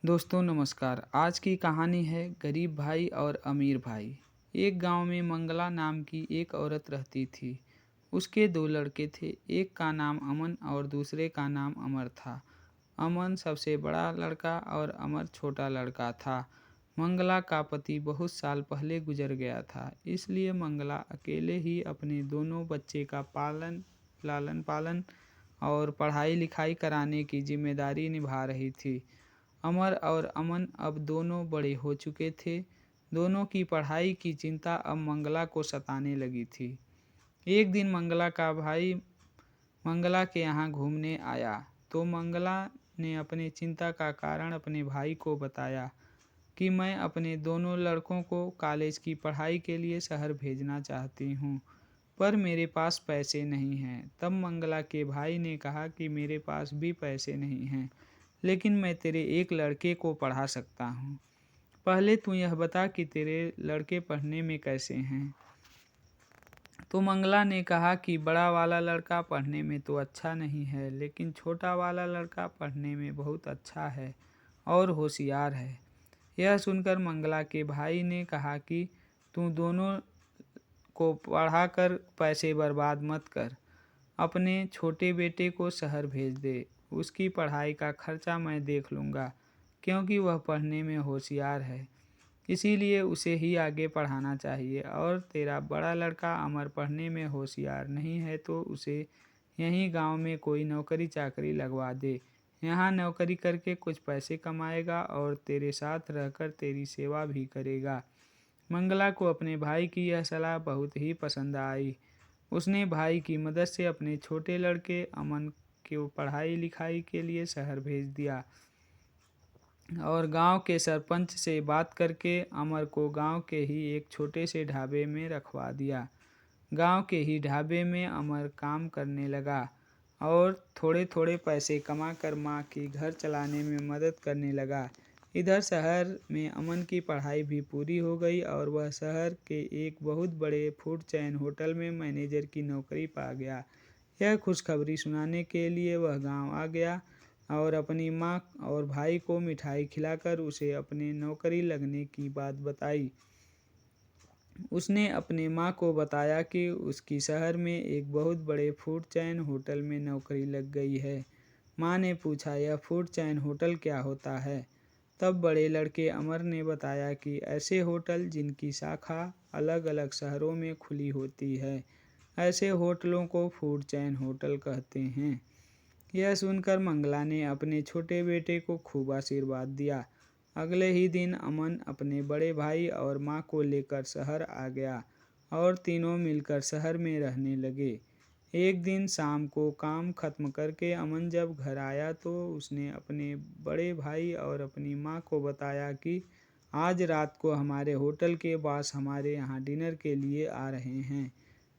दोस्तों नमस्कार। आज की कहानी है गरीब भाई और अमीर भाई। एक गांव में मंगला नाम की एक औरत रहती थी। उसके दो लड़के थे, एक का नाम अमन और दूसरे का नाम अमर था। अमन सबसे बड़ा लड़का और अमर छोटा लड़का था। मंगला का पति बहुत साल पहले गुजर गया था, इसलिए मंगला अकेले ही अपने दोनों बच्चे का लालन पालन और पढ़ाई लिखाई कराने की जिम्मेदारी निभा रही थी। अमर और अमन अब दोनों बड़े हो चुके थे। दोनों की पढ़ाई की चिंता अब मंगला को सताने लगी थी। एक दिन मंगला का भाई मंगला के यहाँ घूमने आया तो मंगला ने अपने चिंता का कारण अपने भाई को बताया कि मैं अपने दोनों लड़कों को कॉलेज की पढ़ाई के लिए शहर भेजना चाहती हूँ, पर मेरे पास पैसे नहीं हैं। तब मंगला के भाई ने कहा कि मेरे पास भी पैसे नहीं हैं, लेकिन मैं तेरे एक लड़के को पढ़ा सकता हूँ। पहले तू यह बता कि तेरे लड़के पढ़ने में कैसे हैं। तो मंगला ने कहा कि बड़ा वाला लड़का पढ़ने में तो अच्छा नहीं है, लेकिन छोटा वाला लड़का पढ़ने में बहुत अच्छा है और होशियार है। यह सुनकर मंगला के भाई ने कहा कि तू दोनों को पढ़ाकर पैसे बर्बाद मत कर। अपने छोटे बेटे को शहर भेज दे। उसकी पढ़ाई का खर्चा मैं देख लूँगा, क्योंकि वह पढ़ने में होशियार है। इसीलिए उसे ही आगे पढ़ाना चाहिए। और तेरा बड़ा लड़का अमर पढ़ने में होशियार नहीं है तो उसे यहीं गांव में कोई नौकरी चाकरी लगवा दे। यहाँ नौकरी करके कुछ पैसे कमाएगा और तेरे साथ रहकर तेरी सेवा भी करेगा। मंगला को अपने भाई की यह सलाह बहुत ही पसंद आई। उसने भाई की मदद से अपने छोटे लड़के अमन को पढ़ाई लिखाई के लिए शहर भेज दिया और गांव के सरपंच से बात करके अमर को गांव के ही एक छोटे से ढाबे में रखवा दिया। गांव के ही ढाबे में अमर काम करने लगा और थोड़े थोड़े पैसे कमाकर माँ की घर चलाने में मदद करने लगा। इधर शहर में अमन की पढ़ाई भी पूरी हो गई और वह शहर के एक बहुत बड़े फूड चैन होटल में मैनेजर की नौकरी पा गया। यह खुशखबरी सुनाने के लिए वह गांव आ गया और अपनी माँ और भाई को मिठाई खिलाकर उसे अपने नौकरी लगने की बात बताई। उसने अपने माँ को बताया कि उसकी शहर में एक बहुत बड़े फूड चैन होटल में नौकरी लग गई है। माँ ने पूछा, यह फूड चैन होटल क्या होता है? तब बड़े लड़के अमर ने बताया कि ऐसे होटल जिनकी शाखा अलग अलग शहरों में खुली होती है, ऐसे होटलों को फूड चैन होटल कहते हैं। यह सुनकर मंगला ने अपने छोटे बेटे को खूब आशीर्वाद दिया। अगले ही दिन अमन अपने बड़े भाई और माँ को लेकर शहर आ गया और तीनों मिलकर शहर में रहने लगे। एक दिन शाम को काम खत्म करके अमन जब घर आया तो उसने अपने बड़े भाई और अपनी माँ को बताया कि आज रात को हमारे होटल के बॉस हमारे यहाँ डिनर के लिए आ रहे हैं।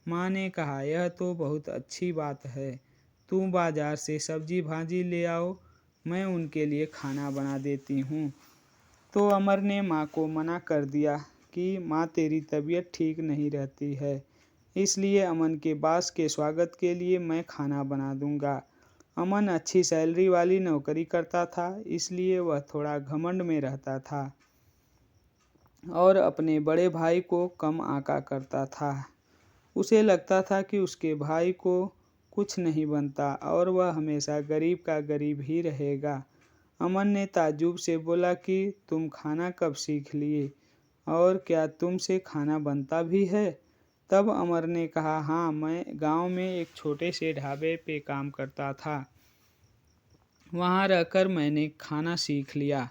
माँ ने कहा, यह तो बहुत अच्छी बात है। तुम बाजार से सब्जी भाजी ले आओ, मैं उनके लिए खाना बना देती हूँ। तो अमर ने माँ को मना कर दिया कि माँ तेरी तबीयत ठीक नहीं रहती है, इसलिए अमन के बॉस के स्वागत के लिए मैं खाना बना दूंगा। अमन अच्छी सैलरी वाली नौकरी करता था, इसलिए वह थोड़ा घमंड में रहता था और अपने बड़े भाई को कम आंका करता था। उसे लगता था कि उसके भाई को कुछ नहीं बनता और वह हमेशा गरीब का गरीब ही रहेगा। अमन ने ताज्जुब से बोला कि तुम खाना कब सीख लिए और क्या तुमसे खाना बनता भी है? तब अमर ने कहा, हाँ, मैं गांव में एक छोटे से ढाबे पे काम करता था। वहाँ रहकर मैंने खाना सीख लिया।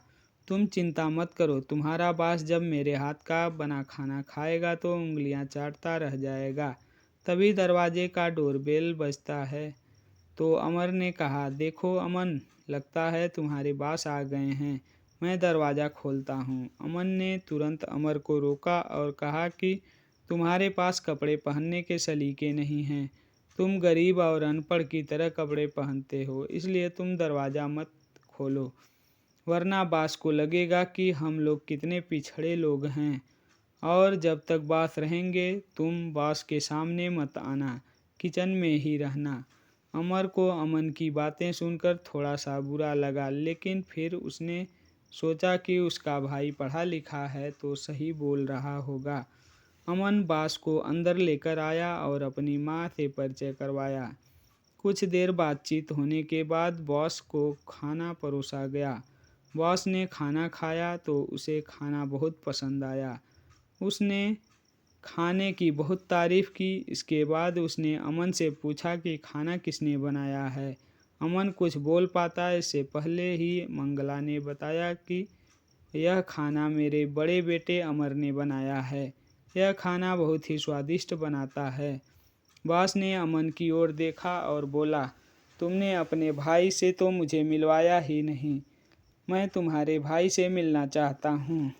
तुम चिंता मत करो, तुम्हारा बॉस जब मेरे हाथ का बना खाना खाएगा तो उंगलियां चाटता रह जाएगा। तभी दरवाजे का डोरबेल बजता है। तो अमर ने कहा, देखो अमन, लगता है तुम्हारे बॉस आ गए हैं, मैं दरवाज़ा खोलता हूँ। अमन ने तुरंत अमर को रोका और कहा कि तुम्हारे पास कपड़े पहनने के सलीके नहीं हैं। तुम गरीब और अनपढ़ की तरह कपड़े पहनते हो, इसलिए तुम दरवाज़ा मत खोलो, वरना बॉस को लगेगा कि हम लोग कितने पिछड़े लोग हैं। और जब तक बॉस रहेंगे तुम बॉस के सामने मत आना, किचन में ही रहना। अमर को अमन की बातें सुनकर थोड़ा सा बुरा लगा, लेकिन फिर उसने सोचा कि उसका भाई पढ़ा लिखा है तो सही बोल रहा होगा। अमन बॉस को अंदर लेकर आया और अपनी माँ से परिचय करवाया। कुछ देर बातचीत होने के बाद बॉस को खाना परोसा गया। बॉस ने खाना खाया तो उसे खाना बहुत पसंद आया। उसने खाने की बहुत तारीफ की। इसके बाद उसने अमन से पूछा कि खाना किसने बनाया है। अमन कुछ बोल पाता इससे पहले ही मंगला ने बताया कि यह खाना मेरे बड़े बेटे अमर ने बनाया है। यह खाना बहुत ही स्वादिष्ट बनाता है। बॉस ने अमन की ओर देखा और बोला, तुमने अपने भाई से तो मुझे मिलवाया ही नहीं। मैं तुम्हारे भाई से मिलना चाहता हूँ।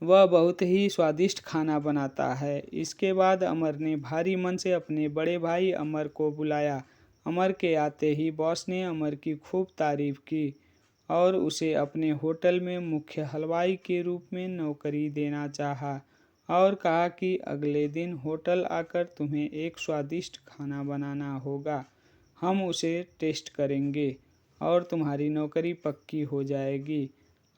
वह बहुत ही स्वादिष्ट खाना बनाता है। इसके बाद अमर ने भारी मन से अपने बड़े भाई अमर को बुलाया। अमर के आते ही बॉस ने अमर की खूब तारीफ की और उसे अपने होटल में मुख्य हलवाई के रूप में नौकरी देना चाहा और कहा कि अगले दिन होटल आकर तुम्हें एक स्वादिष्ट खाना बनाना होगा। हम उसे टेस्ट करेंगे और तुम्हारी नौकरी पक्की हो जाएगी।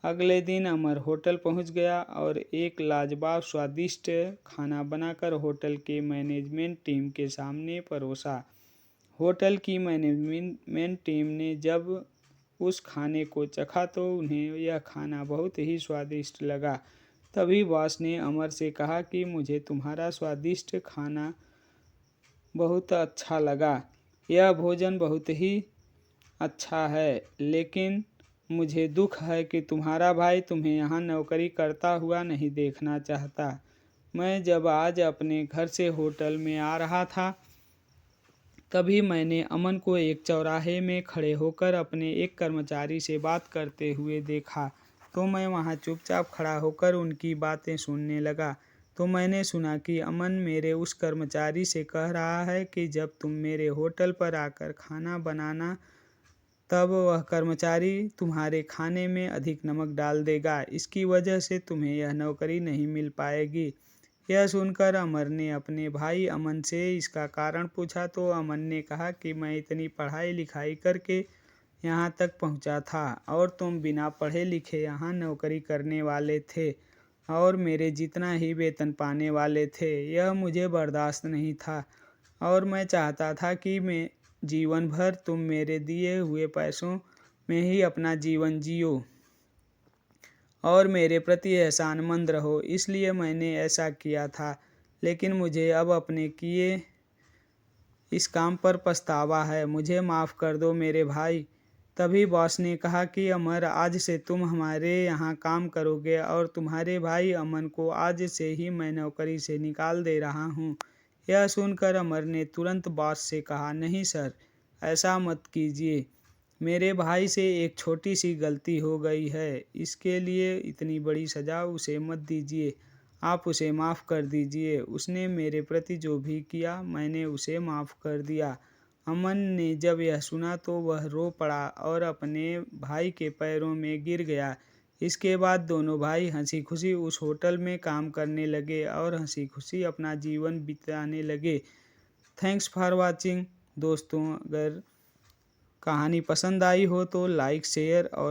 अगले दिन अमर होटल पहुंच गया और एक लाजवाब स्वादिष्ट खाना बनाकर होटल के मैनेजमेंट टीम के सामने परोसा। होटल की मैनेजमेंट टीम ने जब उस खाने को चखा तो उन्हें यह खाना बहुत ही स्वादिष्ट लगा। तभी बॉस ने अमर से कहा कि मुझे तुम्हारा स्वादिष्ट खाना बहुत अच्छा लगा। यह भोजन बहुत ही अच्छा है, लेकिन मुझे दुख है कि तुम्हारा भाई तुम्हें यहाँ नौकरी करता हुआ नहीं देखना चाहता। मैं जब आज अपने घर से होटल में आ रहा था, तभी मैंने अमन को एक चौराहे में खड़े होकर अपने एक कर्मचारी से बात करते हुए देखा। तो मैं वहाँ चुपचाप खड़ा होकर उनकी बातें सुनने लगा। तो मैंने सुना कि अमन मेरे उस कर्मचारी से कह रहा है कि जब तुम मेरे होटल पर आकर खाना बनाना, तब वह कर्मचारी तुम्हारे खाने में अधिक नमक डाल देगा। इसकी वजह से तुम्हें यह नौकरी नहीं मिल पाएगी। यह सुनकर अमर ने अपने भाई अमन से इसका कारण पूछा तो अमन ने कहा कि मैं इतनी पढ़ाई लिखाई करके यहाँ तक पहुँचा था और तुम बिना पढ़े लिखे यहाँ नौकरी करने वाले थे और मेरे जितना ही वेतन पाने वाले थे। यह मुझे बर्दाश्त नहीं था और मैं चाहता था कि मैं जीवन भर तुम मेरे दिए हुए पैसों में ही अपना जीवन जियो और मेरे प्रति एहसानमंद रहो, इसलिए मैंने ऐसा किया था। लेकिन मुझे अब अपने किए इस काम पर पछतावा है। मुझे माफ़ कर दो मेरे भाई। तभी बॉस ने कहा कि अमर, आज से तुम हमारे यहाँ काम करोगे और तुम्हारे भाई अमन को आज से ही मैं नौकरी से निकाल दे रहा हूँ। यह सुनकर अमर ने तुरंत बॉस से कहा, नहीं सर, ऐसा मत कीजिए। मेरे भाई से एक छोटी सी गलती हो गई है, इसके लिए इतनी बड़ी सज़ा उसे मत दीजिए। आप उसे माफ़ कर दीजिए। उसने मेरे प्रति जो भी किया मैंने उसे माफ़ कर दिया। अमन ने जब यह सुना तो वह रो पड़ा और अपने भाई के पैरों में गिर गया। इसके बाद दोनों भाई हंसी खुशी उस होटल में काम करने लगे और हंसी खुशी अपना जीवन बिताने लगे। Thanks for watching. दोस्तों, अगर कहानी पसंद आई हो तो लाइक, शेयर और